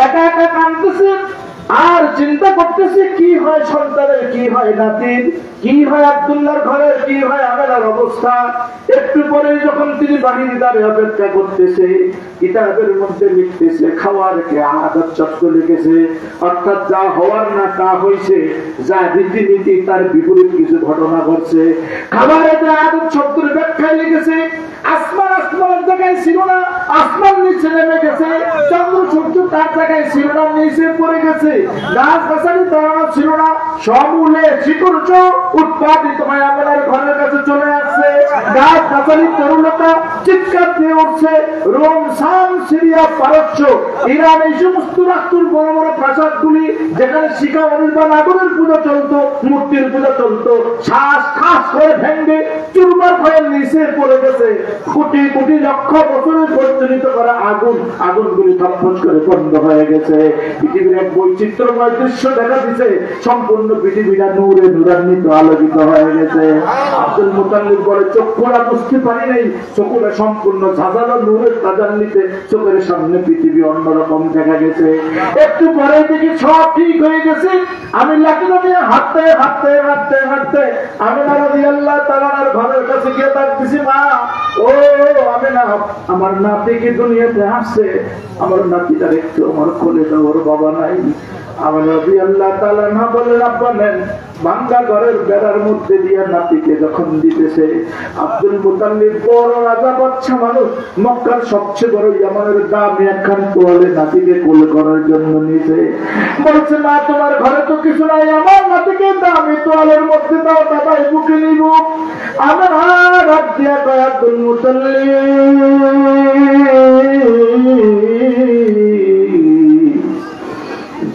একা একা কাঁদতেছে আর চিন্তা করতেছে কি হয় সন্তানের, কি হয় নাতির, কি হয় আব্দুল্লাহর ঘরের, কি হয় আমেনার অবস্থা। একটু পরে যখন তিনি বাহির দ্বারে অপেক্ষা করতেছে, কিতাবের মধ্যে লিখতেছে খাওয়ার কে আদত চক্র লিখেছে, অর্থাৎ যা হওয়ার না তা হয়েছে, যা রীতিনীতি তার বিপরীত কিছু ঘটনা ঘটছে। খাবারের যে আদত চক্রের ব্যাখ্যায় লিখেছে আসমান আসমানের জায়গায় ছিল না, আসমান নিচে নেমে গেছে, চন্দ্র সূর্য তার জায়গায় ছিল না, নিচে পড়ে গেছে, গাছ গাছালি দাঁড়ানো ছিল না, সমূলে শিকড় উৎপাদিত হয়ে আমাদের ঘরের কাছে চলে আসছে, গাছ গাছালি তরুণতা চিৎকার দিয়ে উঠছে। রোম, শাম, সিরিয়া, পারস্য, ইরান, এই সমস্ত রাষ্ট্রের বড় বড় প্রাসাদগুলি যেখানে শিখা অনির্বাণ আগুনের পূজা চলতো, মূর্তির পূজা চলতো, শ্বাস খাস করে ভেঙ্গে চুরমার হয়ে নিচে পড়ে গেছে। কোটি কোটি লক্ষ বছরের পরিচালিত করা আগুনগুলি থপথপ করে বন্ধ হয়ে গেছে। পৃথিবীর এক বৈচিত্র্যময় দৃশ্য দেখা দিচ্ছে, সম্পূর্ণ পৃথিবীটা নূরে নূরান্বিত আলোকিত হয়ে গেছে। আব্দুল মুতাল্লিব বলে চক্ষুরা বুঝতে পারি নাই, চক্ষুরা সম্পূর্ণ ঝাঁঝালো নূরের তাজাল্লিতে চোখের সামনে পৃথিবী অন্যরকম দেখা গেছে। একটু পরে দেখি সব ঠিক হয়ে গেছে। আমি লাঠি নিয়ে হাঁটতে হাঁটতে হাঁটতে হাঁটতে আমি রাদিয়াল্লাহু তাআলার ঘরের কাছে গিয়ে ডাকতেছি, মা ও আমি না, আমার নাতিকে দুনিয়াতে আসছে, আমার নাতিটা একটু আমার কোলে দাও, ওর বাবা নাই। আমার রাদিয়াল্লাহু তাআলা না বলেন আব্বা নেন। ভাঙ্গা ঘরের বেড়ার মধ্যে দিয়ে নাতিকে যখন দিতেছে, আব্দুল মুতাল্লিব বড় রাজা বাদশা মানুষ, মক্কার সবচেয়ে বড় ইয়ামানের দামি একখান তোয়ালে নাতিকে কোল করার জন্য নিছে। বলছে মা তোমার ঘরে তো কিছু নাই, আমার নাতিকে দামি তোয়ালের মধ্যে দাও, দাদাই বুকে নিব। আমার হাত দিয়া কয় আব্দুল মুতাল্লিব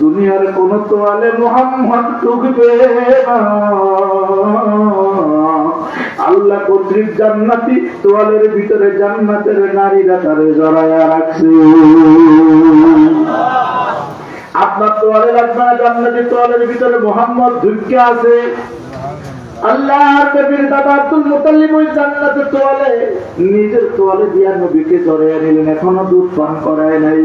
দুনিয়ার কোন তোয়ালে মুহাম্মদ ঢুকবে না, আল্লাহ কর্তৃক জান্নাতি তোয়ালের ভিতরে জান্নাতের নারীরা তারে জড়াইয়া রাখছে। আপনার তোয়ালে লাগবে না, জান্নাতি তোয়ালের ভিতরে মুহাম্মদ ঢুকে আছে। আল্লাহর নবীর দাদা আব্দুল মুতাল্লিব ওই জান্নাতের তোয়ালে নিজের তোয়ালে দিয়া নবীকে জড়াইয়া নিলেন, এখনো দুধ পান করায় নাই।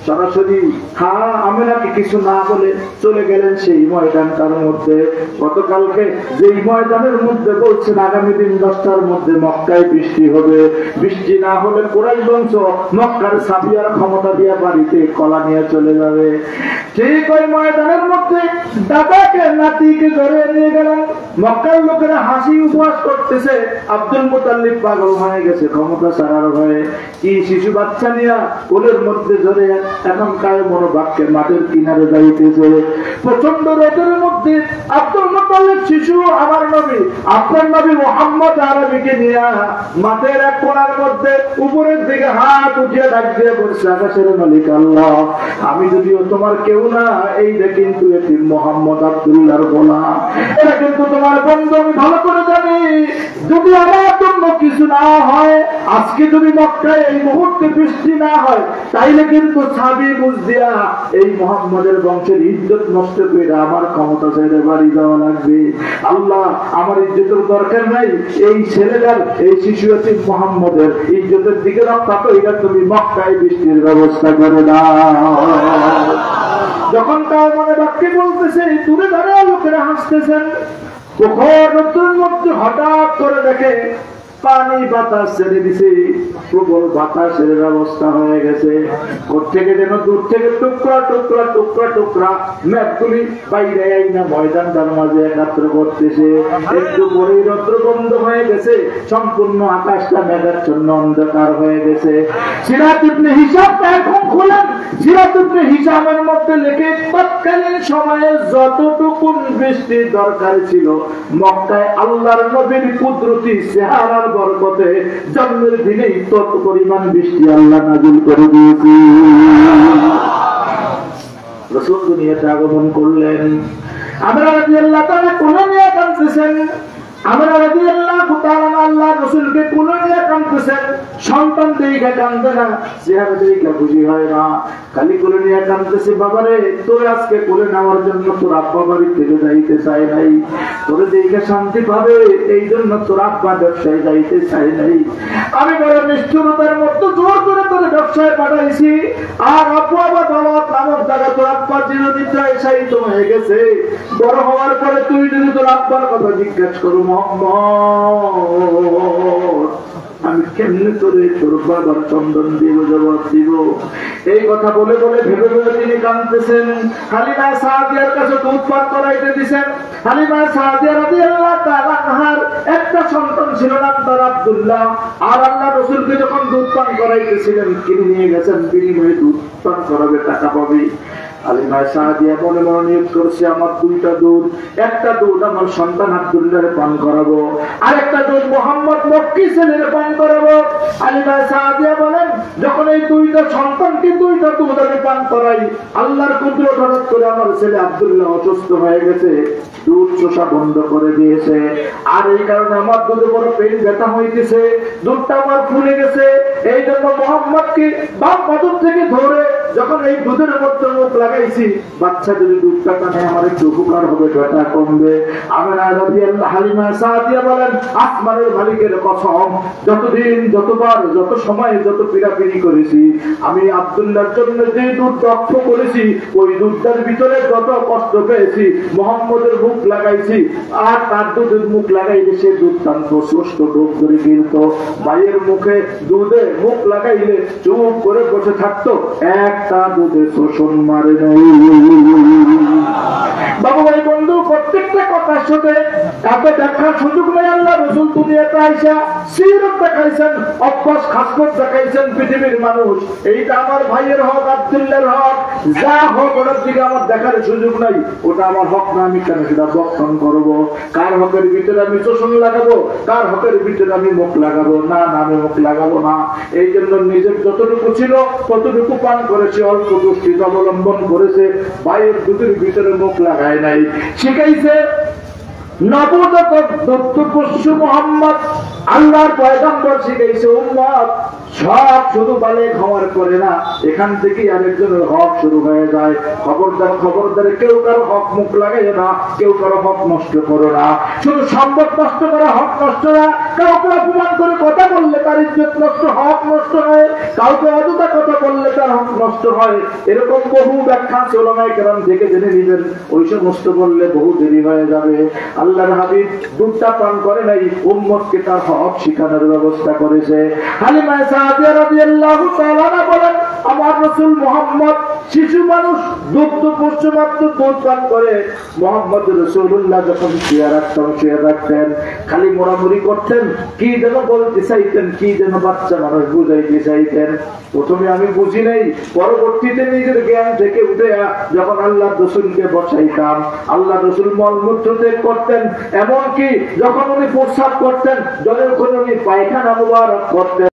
সরাসরি হ্যাঁ আমি নাকি কিছু না বলে চলে গেলেন সেই ময়দানটার মধ্যে। গতকালকে যেই ময়দানের মধ্যে বলছেন আগামী দিন 10টার মধ্যে মক্কায় বৃষ্টি হবে, বৃষ্টি না হলে কুরাইশ বংশ মক্কার সাবিয়ার ক্ষমতা দিয়া বাড়িতে কলা নিয়ে চলে যাবে। ঠিক ওই ময়দানের মধ্যে দাদাকে নাতিকে ধরে নিয়ে গেলেন। মক্কার লোকেরা হাসি উপহাস করতেছে, আব্দুল মুতাল্লিব পাগল হয়ে গেছে ক্ষমতা ছাড়ার ভয়ে। কি শিশু বাচ্চা নিয়ে কোলের মধ্যে ধরে এখন কায় মনোবাক্যে মাঠের কিনারে যাইতেছে। প্রচন্ড রোদের মধ্যে আব্দুল মুতাল্লিব শিশু আমার নবী, আপনার নবী মুহাম্মদ আরবিকে নিয়ে মাঠের এক কোণার মধ্যে উপরের দিকে হাত উঠিয়ে ডাক দিয়ে বলছে, আকাশের মালিক আল্লাহ, আমি যদিও তোমার কেউ না, এই যে কিন্তু এটি মুহাম্মদ আব্দুল্লাহর গোলাম, এটা কিন্তু তোমার বন্ধু, আমি ভালো করে জানি। যদি আমার জন্য কিছু না হয়, আজকে যদি মক্কায় এই মুহূর্তে বৃষ্টি না হয়, তাইলে কিন্তু ছাবি বুঝ দিয়া এই মুহাম্মদের বংশের ইজ্জত নষ্ট করে আমার ক্ষমতা ছেড়ে বাড়ি যাওয়া লাগবে। আল্লাহ আমার ইজ্জতের দরকার নাই, এই ছেলেটার এই শিশু আছে মুহাম্মদের ইজ্জতের দিকে রক্ষা তো, এটা তুমি মক্কায় বৃষ্টির ব্যবস্থা করে দাও। যখন তার মনে বাক্যে বলতেছে, দূরে দাঁড়িয়ে লোকেরা হাসতেছেন। পুকুরের মধ্যে হঠাৎ করে দেখে পানি বাতাস ছেড়ে দিছে, প্রবল বাতাসের ব্যবস্থা হয়ে গেছে। কোথেকে যেন দূর থেকে টুকরা টুকরা টুকরা টুকরা মেঘগুলি বাইরে আইনা ময়দানটার মাঝে একাত্র করতেছে। একটু পরেই রৌদ্র বন্ধ হয়ে গেছে, সম্পূর্ণ আকাশটা মেঘাচ্ছন্ন অন্ধকার হয়ে গেছে। সিরাত ইবনে হিশামটা এখন খোলেন, সিরাত ইবনে হিশামের মধ্যে লিখে তৎকালীন সময়ে যতটুকু বৃষ্টির দরকার ছিল মক্কায় আল্লাহর নবীর কুদরতি চেহারার বরকতে জন্মের দিনেই তত পরিমাণ বৃষ্টি আল্লাহ নাযিল করে দিয়েছে। রাসূল দুনিয়াতে আগমন করলেন, আমরা রাদিয়াল্লাহু তাআলা কোলে নিয়ে কাঁদতেছেন, আমরা রাদিয়াল্লাহু তাআলা আল্লাহ রাসূলকে কোলে নিয়ে কাঁদতেছেন। সন্তান দেখে কাঁদে না, চেহারা দেখে খুশি হয় না, খালি কোলে নিয়ে কাঁদতেছে। বাবারে তোর আজকে কোলে নেওয়ার জন্য তোর আব্বা বাড়ি থেকে যাইতে চাই নাই, তোর দেখে শান্তি পাবে এই জন্য তোর আব্বা ব্যবসায় যাইতে চাই নাই। আমি বড় নিষ্ঠুরতার মধ্যে কত জোর করে তোর ব্যবসায় পাঠাইছি, আর আব্বা বা দাওয়াত নামক জায়গা তোর আব্বার চিরনিদ্রায় শায়িত হয়ে গেছে। বড় হওয়ার পরে তুই যদি তোর আব্বার কথা জিজ্ঞাসা করো, মোহাম্মদ আমি কেমনে করে তোর বাবার চন্দন দিব, জবাব দিব? এই কথা বলে বলে ভেবে ভেবে তিনি কাঁদতেছেন। হালিমা সাদিয়ার কাছে দুধ পান করাইতে দিছেন। হালিমা সাদিয়া রাদিয়াল্লাহু তাআলা আনহার একটা সন্তান ছিল নাম তার আব্দুল্লাহ। আর আল্লাহ রাসূলকে যখন দুধ পান করাইতেছিলেন, কিনে নিয়ে গেছেন, বিনিময়ে দুধ পান করাবে, টাকা পাবে। হালিমা সাদিয়া মনে মনে নিয়োগ করছে, আমার দুইটা দুধ, একটা দুধ আমার সন্তান আব্দুল্লাহর পান করাবো, আর একটা দুধ মোহাম্মদ মক্কি ছেলের পান করাবো। হালিমা সাদিয়া বলেন, যখন এই দুইটা সন্তানকে দুইটা দুধ আমি পান করাই, আল্লাহর কুদরত হঠাৎ করে আমার ছেলে আব্দুল্লাহ অসুস্থ হয়ে গেছে, দুধ চোষা বন্ধ করে দিয়েছে। আর এই কারণে আমার দুধে বড় পেট ব্যথা হইতেছে, দুধটা আমার ফুলে গেছে। এই জন্য মোহাম্মদকে বাপ মাদুর থেকে ধরে যখন এই দুধের মধ্যে মুখ লাগাইছি, বাচ্চা যদি দুধটা টানে আমার একটু উপকার হবে, ব্যথা কমবে। আমিনা রাদিয়াল্লাহু হালিমা সাদিয়া বলেন, আসমানের মালিকের কসম, যতদিন, যতবার, যত সময়, যত পীড়াপিড়ি করেছি, আমি আব্দুল্লাহর জন্য যে দুধ রক্ত করেছি, ওই দুধটার ভিতরে যত কষ্ট পেয়েছি, মোহাম্মদের মুখ লাগাইছি, আর তার দুধের মুখ লাগাইলে সে দুধ টানত, সুস্থ ডোব ধরে গিলত। ভাইয়ের মুখে দুধে মুখ লাগাইলে চুপ করে বসে থাকতো, একটা দুধে শোষণ মারে নাই। বাবু ভাই বন্ধু, প্রত্যেকটা কথার সাথে এত দেখার সুযোগ নেই। আল্লাহ রাসূল দুনিয়াতে আইসা সিরত দেখাইছেন, অভ্যাস খাসলত দেখাইছেন পৃথিবীর মানুষ। এইটা আমার ভাইয়ের হক, আব্দুল্লাহর হক, যা হক ওটার দিকে আমার দেখার সুযোগ নাই। ওটা আমার হক না, আমি কেন সেটা বক্ষণ করবো? কার হকের ভিতরে আমি শোষণ লাগাবো? কার হকের ভিতরে আমি মুখ লাগাবো? না না, আমি মুখ লাগাবো না। এই জন্য নিজের যতটুকু ছিল ততটুকু পান করেছে, অল্প দুষ্টিত অবলম্বন করেছে, ভাইয়ের দুধের ভিতরে মুখ লাগায় নাই। শিখাইছে মোহাম্মদ, আল্লাহর পয়গম্বর শিখাইছে, উম্মত সব শুধু বালেক হওয়ার করে না, এখান থেকে আরেকজনের হক শুরু হয়ে যায়। খবরদার, খবরদার, কেউ কারো হক মুখ লাগাইও না, কেউ কারো হক নষ্ট করো না। শুধু সম্পদ নষ্ট করা হক নষ্ট না, কাউকে অপমান করে কথা বললে তার ইজ্জত নষ্ট, হক নষ্ট হয়। কাউকে অযথা কথা বললে তার হক নষ্ট হয়। এরকম বহু ব্যাখ্যা ওলামায়ে কেরাম থেকে জেনে নিবেন, ওই সমস্ত বললে বহু দেরি হয়ে যাবে। আল্লাহর হাবিব দুধটা পান করে নাই, উম্মতকে তার হক শিখানোর ব্যবস্থা করেছে। হালিমা সাদিয়া রাদিয়াল্লাহু তাআলা বলেন, আমার রাসূল মুহাম্মদ শিশু মানুষ, দুগ্ধ পুষ্ট মাত্র দুধ পান করে। মুহাম্মদ রাসূলুল্লাহ যখন শুয়ে রাখতেন, খালি মোড়ামুড়ি করতেন, কি যেন বলতে চাইতেন, কি যেন বাচ্চা মানুষ বুঝাইতে চাইতেন। প্রথমে আমি বুঝি নাই, পরবর্তীতে নিজের জ্ঞান থেকে উঠে যখন আল্লাহ রাসূলকে বসাইতাম, আল্লাহ রাসূল মলমূত্র ত্যাগ করতেন, এমনকি যখন উনি প্রস্রাব করতেন, যখন উনি পায়খানা মুবারক করতেন,